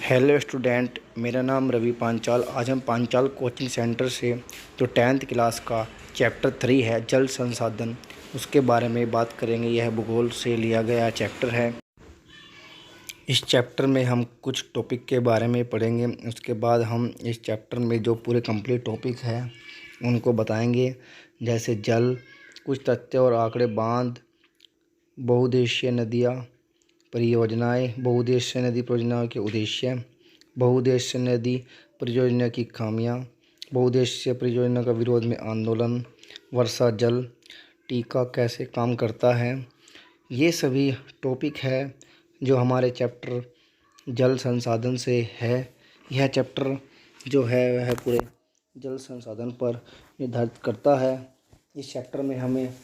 Hello student, मेरा नाम रवि पांचाल। आज हम पांचाल कोचिंग सेंटर से जो 10th क्लास का चैप्टर 3 है जल संसाधन, उसके बारे में बात करेंगे। यह भूगोल से लिया गया चैप्टर है। इस चैप्टर में हम कुछ टॉपिक के बारे में पढ़ेंगे। उसके बाद हम इस चैप्टर में जो पूरे कंप्लीट टॉपिक है उनको बताएंगे, जैसे जल, कुछ तथ्य और आंकड़े, बांध, बहुउद्देशीय नदियाँ, परियोजनाएं, बहुउद्देशीय नदी परियोजनाओं के उद्देश्य, बहुउद्देशीय नदी परियोजना की खामियां, बहुउद्देशीय परियोजना का विरोध में आंदोलन, वर्षा जल टीका कैसे काम करता है। ये सभी टॉपिक है जो हमारे चैप्टर जल संसाधन से है। यह चैप्टर जो है वह पूरे जल संसाधन पर निर्धारित करता है। इस चैप्टर में हमें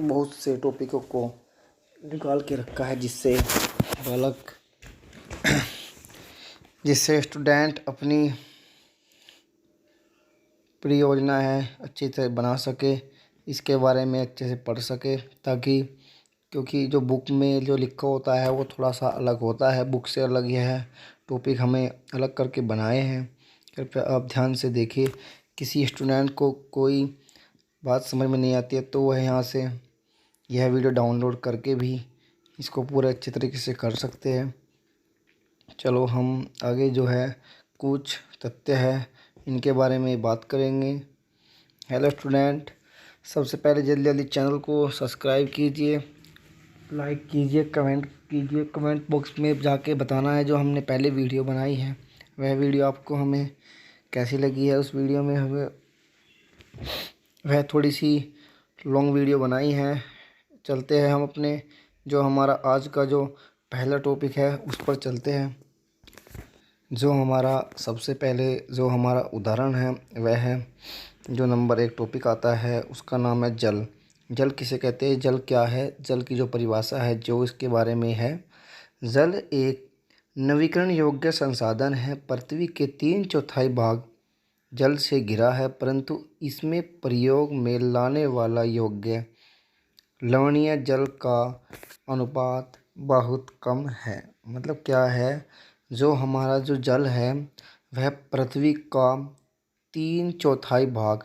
बहुत से टॉपिकों को निकाल के रखा है जिससे स्टूडेंट अपनी परियोजना है अच्छी तरह बना सके, इसके बारे में अच्छे से पढ़ सके, ताकि क्योंकि जो बुक में जो लिखा होता है वो थोड़ा सा अलग होता है, बुक से अलग यह टॉपिक हमें अलग करके बनाए हैं। कृपया आप ध्यान से देखिए। किसी स्टूडेंट को कोई बात समझ में नहीं आती है तो वह यहाँ से यह वीडियो डाउनलोड करके भी इसको पूरे अच्छे तरीके से कर सकते हैं। चलो हम आगे जो है कुछ तथ्य है इनके बारे में बात करेंगे। हेलो स्टूडेंट, सबसे पहले जल्दी जल्दी चैनल को सब्सक्राइब कीजिए, लाइक कीजिए, कमेंट कीजिए। कमेंट बॉक्स में जाके बताना है जो हमने पहले वीडियो बनाई है वह वीडियो आपको हमें कैसी लगी है। उस वीडियो में हमें वह थोड़ी सी लॉन्ग वीडियो बनाई है। चलते हैं हम अपने जो हमारा आज का जो पहला टॉपिक है उस पर चलते हैं। जो हमारा सबसे पहले जो हमारा उदाहरण है वह है जो नंबर 1 टॉपिक आता है, उसका नाम है जल। जल किसे कहते हैं, जल क्या है, जल की जो परिभाषा है जो इसके बारे में है। जल एक नवीकरण योग्य संसाधन है। पृथ्वी के 3/4 भाग जल से घिरा है, परंतु इसमें प्रयोग में लाने वाला योग्य लवणीय जल का अनुपात बहुत कम है। मतलब क्या है, जो हमारा जो जल है वह पृथ्वी का 3/4 भाग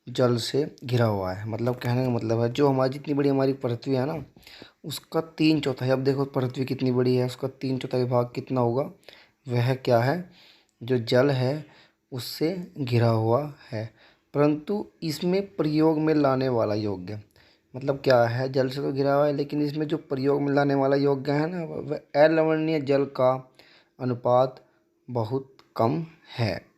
जल से घिरा हुआ है। मतलब कहने का मतलब है जो हमारी जितनी बड़ी हमारी पृथ्वी है ना, उसका 3/4, अब देखो पृथ्वी कितनी बड़ी है, उसका 3/4 भाग कितना होगा, वह क्या है, जो जल है उससे घिरा हुआ है। परंतु इसमें प्रयोग में लाने वाला योग्य, मतलब क्या है, जल से तो घिरा हुआ है लेकिन इसमें जो प्रयोग में लाने वाला योग्य है ना, वह अलवणीय जल का अनुपात बहुत कम है।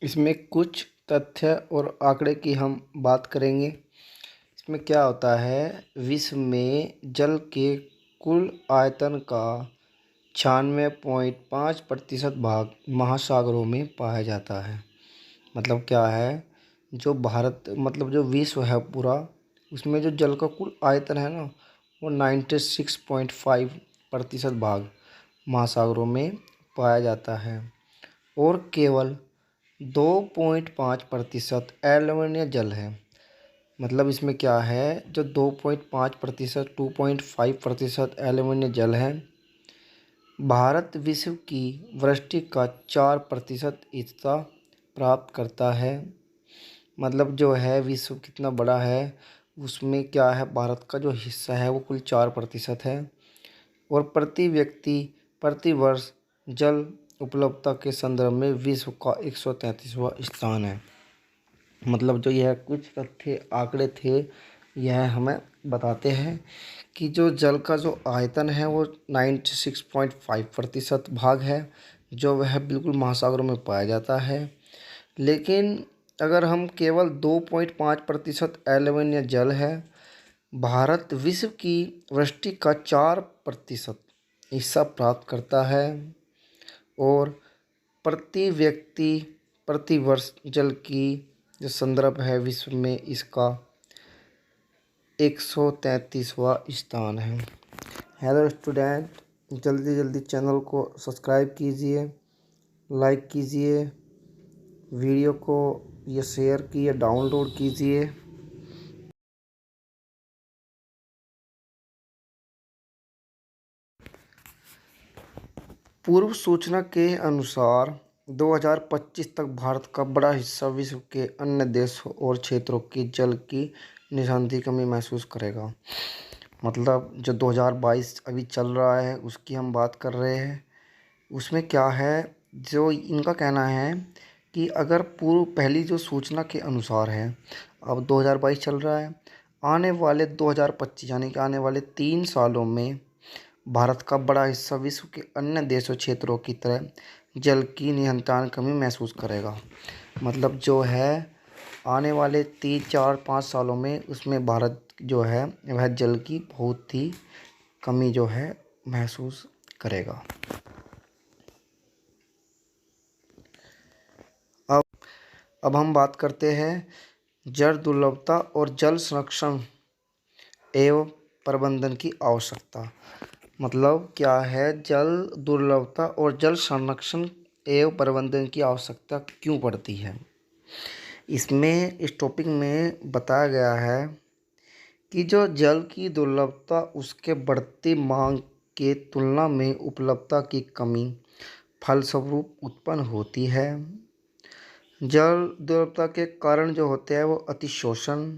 इसमें कुछ तथ्य और आंकड़े की हम बात करेंगे। इसमें क्या होता है, विश्व में जल के कुल आयतन का 96.5% भाग महासागरों में पाया जाता है। मतलब क्या है, जो भारत मतलब जो विश्व है पूरा, उसमें जो जल का कुल आयतन है ना, वो 96.5% भाग महासागरों में पाया जाता है और केवल 2.5% अलवणीय जल है। मतलब इसमें क्या है, जो 2.5%, 2.5% अलवणीय जल है। भारत विश्व की वृष्टि का 4% हिस्सा प्राप्त करता है। मतलब जो है विश्व कितना बड़ा है, उसमें क्या है, भारत का जो हिस्सा है वो कुल 4% है। और प्रति व्यक्ति प्रति वर्ष जल उपलब्धता के संदर्भ में विश्व का 133वां स्थान है। मतलब जो यह कुछ तथ्य आंकड़े थे, यह हमें बताते हैं कि जो जल का जो आयतन है वो 96.5% भाग है, जो वह बिल्कुल महासागरों में पाया जाता है। लेकिन अगर हम केवल 2.5% अलवणीय जल है, भारत विश्व की वृष्टि का 4% हिस्सा प्राप्त करता है और प्रति व्यक्ति प्रति वर्ष जल की जो संदर्भ है विश्व में, इसका 133वां स्थान है। हेलो स्टूडेंट, जल्दी जल्दी चैनल को सब्सक्राइब कीजिए, लाइक कीजिए, वीडियो को ये शेयर कीजिए, डाउनलोड कीजिए। पूर्व सूचना के अनुसार 2025 तक भारत का बड़ा हिस्सा विश्व के अन्य देशों और क्षेत्रों की जल की निरंतर कमी महसूस करेगा। मतलब जो 2022 अभी चल रहा है उसकी हम बात कर रहे हैं। उसमें क्या है, जो इनका कहना है कि अगर पहली जो सूचना के अनुसार है, अब 2022 चल रहा है, आने वाले 2025 यानी कि आने वाले 3 सालों में भारत का बड़ा हिस्सा विश्व के अन्य देशों क्षेत्रों की तरह जल की निरंतर कमी महसूस करेगा। मतलब जो है आने वाले 3 4 5 सालों में उसमें भारत जो है वह जल की बहुत ही कमी जो है महसूस करेगा। अब हम बात करते हैं जल दुर्लभता और जल संरक्षण एवं प्रबंधन की आवश्यकता। मतलब क्या है, जल दुर्लभता और जल संरक्षण एवं प्रबंधन की आवश्यकता क्यों पड़ती है। इसमें इस टॉपिक में बताया गया है कि जो जल की दुर्लभता उसके बढ़ती मांग के तुलना में उपलब्धता की कमी फलस्वरूप उत्पन्न होती है। जल दुर्लभता के कारण जो होते हैं वो अतिशोषण,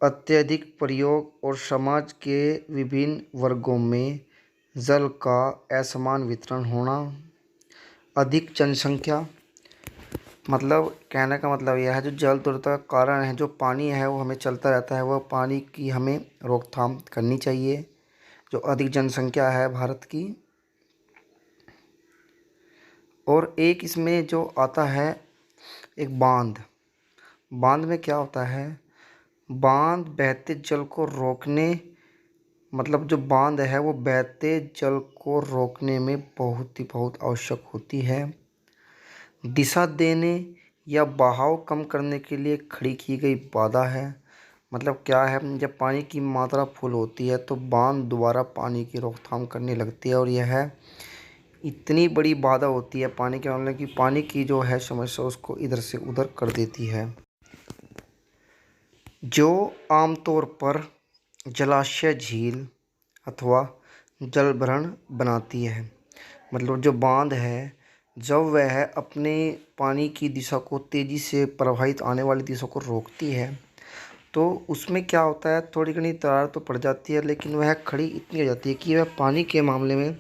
अत्यधिक प्रयोग और समाज के विभिन्न वर्गों में जल का असमान वितरण होना, अधिक जनसंख्या। मतलब कहने का मतलब यह है जो जल दुर्लभता का कारण है, जो पानी है वो हमें चलता रहता है, वह पानी की हमें रोकथाम करनी चाहिए। जो अधिक जनसंख्या है भारत की, और एक इसमें जो आता है एक बांध में क्या होता है, बांध बहते जल को रोकने, मतलब जो बांध है वो बहते जल को रोकने में बहुत आवश्यक होती है। दिशा देने या बहाव कम करने के लिए खड़ी की गई बाधा है। मतलब क्या है, जब पानी की मात्रा फुल होती है तो बांध दोबारा पानी की रोकथाम करने लगती है, और यह इतनी बड़ी बाधा होती है पानी के मामले की, पानी की जो है समस्या उसको इधर से उधर कर देती है। जो आमतौर पर जलाशय, झील अथवा जलभरण बनाती है। मतलब जो बांध है, जब वह अपने पानी की दिशा को तेज़ी से प्रवाहित आने वाली दिशा को रोकती है तो उसमें क्या होता है, थोड़ी घनी दरार तो पड़ जाती है, लेकिन वह खड़ी इतनी हो जाती है कि वह पानी के मामले में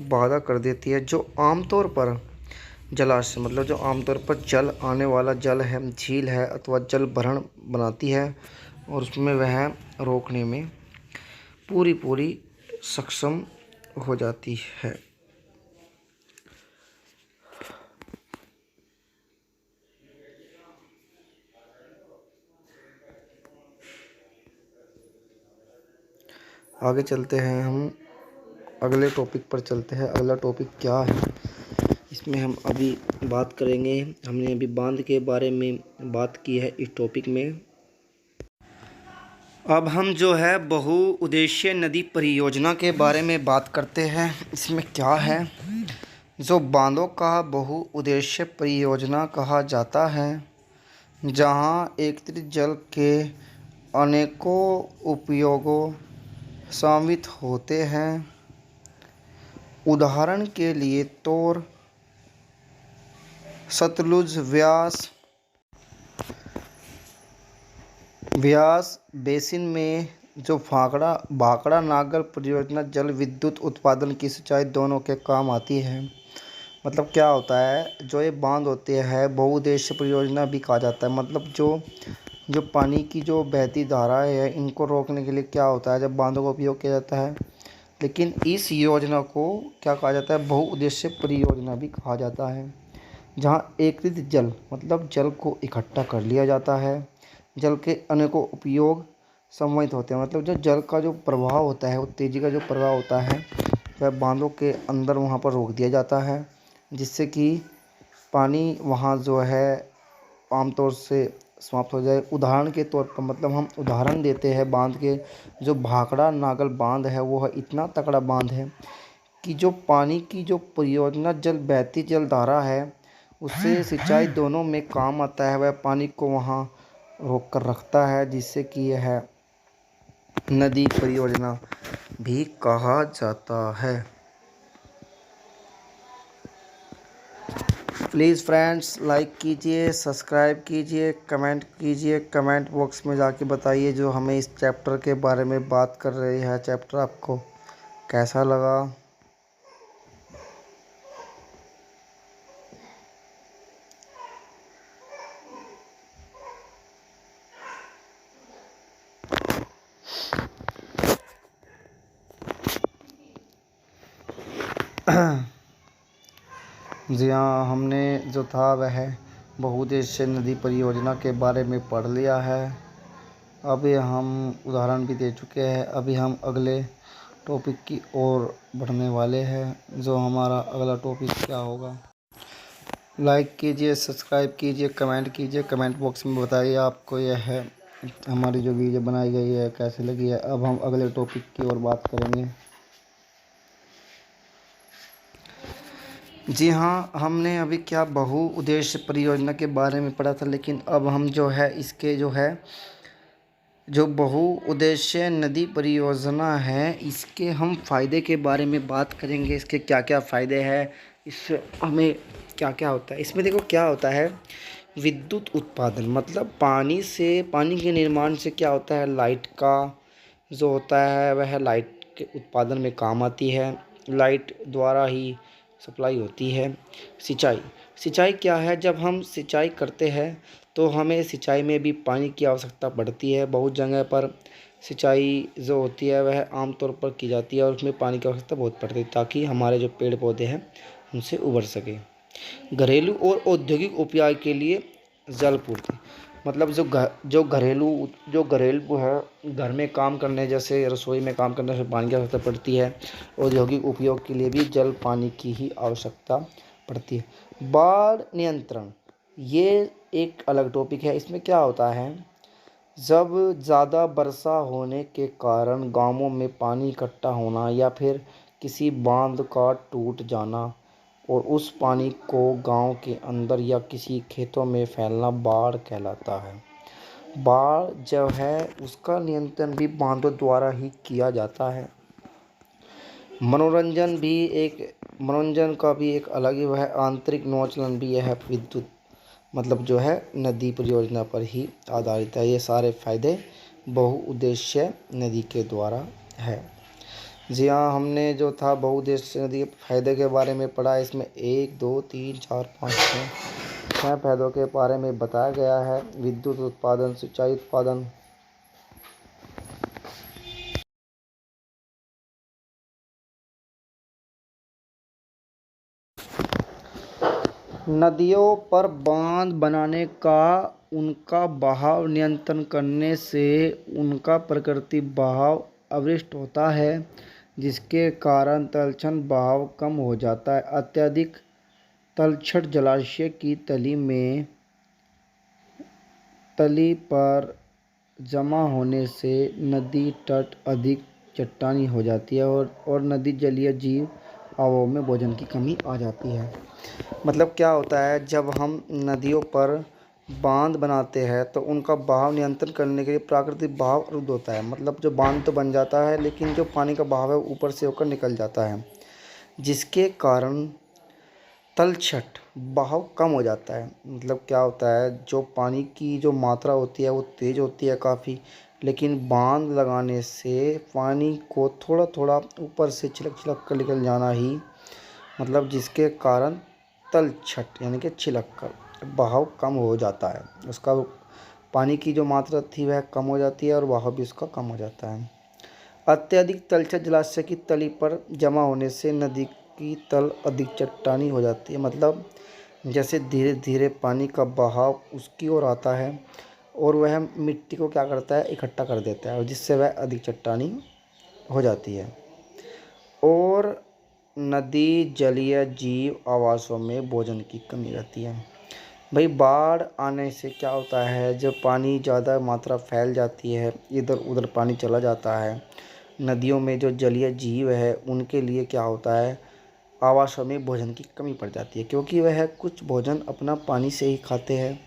बाधा कर देती है। जो आमतौर पर जलाशय, मतलब जो आमतौर पर जल आने वाला जल है, झील है अथवा जल भरण बनाती है, और उसमें वह रोकने में पूरी सक्षम हो जाती है। आगे चलते हैं, हम अगले टॉपिक पर चलते हैं। अगला टॉपिक क्या है, इसमें हम अभी बात करेंगे। हमने अभी बांध के बारे में बात की है इस टॉपिक में। अब हम जो है बहुउद्देशीय नदी परियोजना के बारे में बात करते हैं। इसमें क्या है, जो बांधों का बहुउद्देशीय परियोजना कहा जाता है, जहां एकत्रित जल के अनेकों उपयोगों सम्मिलित होते हैं। उदाहरण के लिए तौर सतलुज व्यास बेसिन में जो भाखड़ा नागर परियोजना जल विद्युत उत्पादन की सिंचाई दोनों के काम आती है। मतलब क्या होता है, जो ये बांध होते हैं बहुउद्देशीय परियोजना भी कहा जाता है। मतलब जो पानी की जो बहती धाराएं है इनको रोकने के लिए क्या होता है, जब बांधों का उपयोग किया जाता है। लेकिन इस योजना को क्या कहा जाता है, बहुउद्देशीय परियोजना भी कहा जाता है, जहाँ एकत्रित जल, मतलब जल को इकट्ठा कर लिया जाता है, जल के अनेकों उपयोग सम्मिलित होते हैं। मतलब जो जल का जो प्रवाह होता है, वो तेज़ी का जो प्रवाह होता है वह बांधों के अंदर वहाँ पर रोक दिया जाता है, जिससे कि पानी वहाँ जो है आमतौर से समाप्त हो जाए। उदाहरण के तौर पर मतलब हम उदाहरण देते हैं बांध के, जो भाखड़ा नागल बांध है वो है इतना तगड़ा बांध है कि जो पानी की जो परियोजना जल बहती जल धारा है उससे सिंचाई दोनों में काम आता है। वह पानी को वहाँ रोक कर रखता है, जिससे कि यह नदी परियोजना भी कहा जाता है। प्लीज़ फ्रेंड्स लाइक कीजिए, सब्सक्राइब कीजिए, कमेंट कीजिए। कमेंट बॉक्स में जाके बताइए जो हमें इस चैप्टर के बारे में बात कर रही है, चैप्टर आपको कैसा लगा। जी हाँ, हमने जो था वह बहुउद्देशीय नदी परियोजना के बारे में पढ़ लिया है। अभी हम उदाहरण भी दे चुके हैं। अभी हम अगले टॉपिक की ओर बढ़ने वाले हैं। जो हमारा अगला टॉपिक क्या होगा, लाइक कीजिए, सब्सक्राइब कीजिए, कमेंट कीजिए। कमेंट बॉक्स में बताइए आपको यह है हमारी जो वीडियो बनाई गई है कैसी लगी है। अब हम अगले टॉपिक की ओर बात करेंगे। जी हाँ, हमने अभी क्या बहुउद्देशीय परियोजना के बारे में पढ़ा था, लेकिन अब हम जो है इसके जो बहुउद्देशीय नदी परियोजना है इसके हम फ़ायदे के बारे में बात करेंगे। इसके क्या क्या फ़ायदे हैं, इससे हमें क्या क्या होता है। इसमें देखो क्या होता है, विद्युत उत्पादन मतलब पानी के निर्माण से क्या होता है, लाइट का जो होता है वह लाइट के उत्पादन में काम आती है। लाइट द्वारा ही सप्लाई होती है। सिंचाई क्या है, जब हम सिंचाई करते हैं तो हमें सिंचाई में भी पानी की आवश्यकता पड़ती है। बहुत जगह पर सिंचाई जो होती है वह आमतौर पर की जाती है और उसमें पानी की आवश्यकता बहुत पड़ती है ताकि हमारे जो पेड़ पौधे हैं उनसे उबर सके। घरेलू और औद्योगिक उपयोग के लिए जल पूर्ति मतलब जो घरेलू है, घर में काम करने जैसे रसोई में काम करने से पानी की आवश्यकता पड़ती है। औद्योगिक उपयोग के लिए भी जल पानी की ही आवश्यकता पड़ती है। बाढ़ नियंत्रण ये एक अलग टॉपिक है। इसमें क्या होता है, जब ज़्यादा वर्षा होने के कारण गांवों में पानी इकट्ठा होना या फिर किसी बांध का टूट जाना और उस पानी को गांव के अंदर या किसी खेतों में फैलना बाढ़ कहलाता है। बाढ़ जो है उसका नियंत्रण भी बांधों द्वारा ही किया जाता है। मनोरंजन का भी एक अलग ही वह आंतरिक नौचलन भी यह विद्युत मतलब जो है नदी परियोजना पर ही आधारित है। ये सारे फायदे बहुउद्देशीय नदी के द्वारा है। जी हाँ, हमने जो था बहुउद्देशीय नदी के फायदे के बारे में पढ़ा। इसमें 1 2 3 4 5 छः फायदों के बारे में बताया गया है। विद्युत उत्पादन, सिंचाई उत्पादन, नदियों पर बांध बनाने का उनका बहाव नियंत्रण करने से उनका प्राकृतिक बहाव अवरुद्ध होता है, जिसके कारण तलछट बहाव कम हो जाता है। अत्यधिक तलछट जलाशय की तली पर जमा होने से नदी तट अधिक चट्टानी हो जाती है और नदी जलीय जीव आवाओं में भोजन की कमी आ जाती है। मतलब क्या होता है, जब हम नदियों पर बांध बनाते हैं तो उनका बहाव नियंत्रण करने के लिए प्राकृतिक बहाव अवरुद्ध होता है। मतलब जो बांध तो बन जाता है लेकिन जो पानी का बहाव है ऊपर से होकर निकल जाता है, जिसके कारण तलछट बहाव कम हो जाता है। मतलब क्या होता है, जो पानी की जो मात्रा होती है वो तेज़ होती है काफ़ी, लेकिन बांध लगाने से पानी को थोड़ा थोड़ा ऊपर से छिलक छिलक कर निकल जाना ही मतलब जिसके कारण तलछट यानी कि छिलक कर बहाव कम हो जाता है। उसका पानी की जो मात्रा थी वह कम हो जाती है और बहाव भी उसका कम हो जाता है। अत्यधिक तलछट जलाशय की तली पर जमा होने से नदी की तल अधिक चट्टानी हो जाती है। मतलब जैसे धीरे धीरे पानी का बहाव उसकी ओर आता है और वह मिट्टी को क्या करता है, इकट्ठा कर देता है और जिससे वह अधिक चट्टानी हो जाती है और नदी जलीय जीव आवासों में भोजन की कमी रहती है। भाई बाढ़ आने से क्या होता है, जब पानी ज़्यादा मात्रा फैल जाती है, इधर उधर पानी चला जाता है, नदियों में जो जलीय जीव है उनके लिए क्या होता है, आवासों में भोजन की कमी पड़ जाती है, क्योंकि वह कुछ भोजन अपना पानी से ही खाते हैं।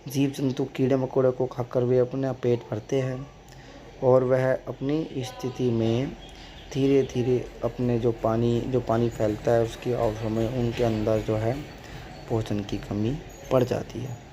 जीव जंतु कीड़े मकोड़े को खाकर वे अपना पेट भरते हैं और वह अपनी स्थिति में धीरे धीरे अपने जो पानी फैलता है उसकी आवासों में, उनके अंदर जो है भोजन की कमी पड़ जाती है।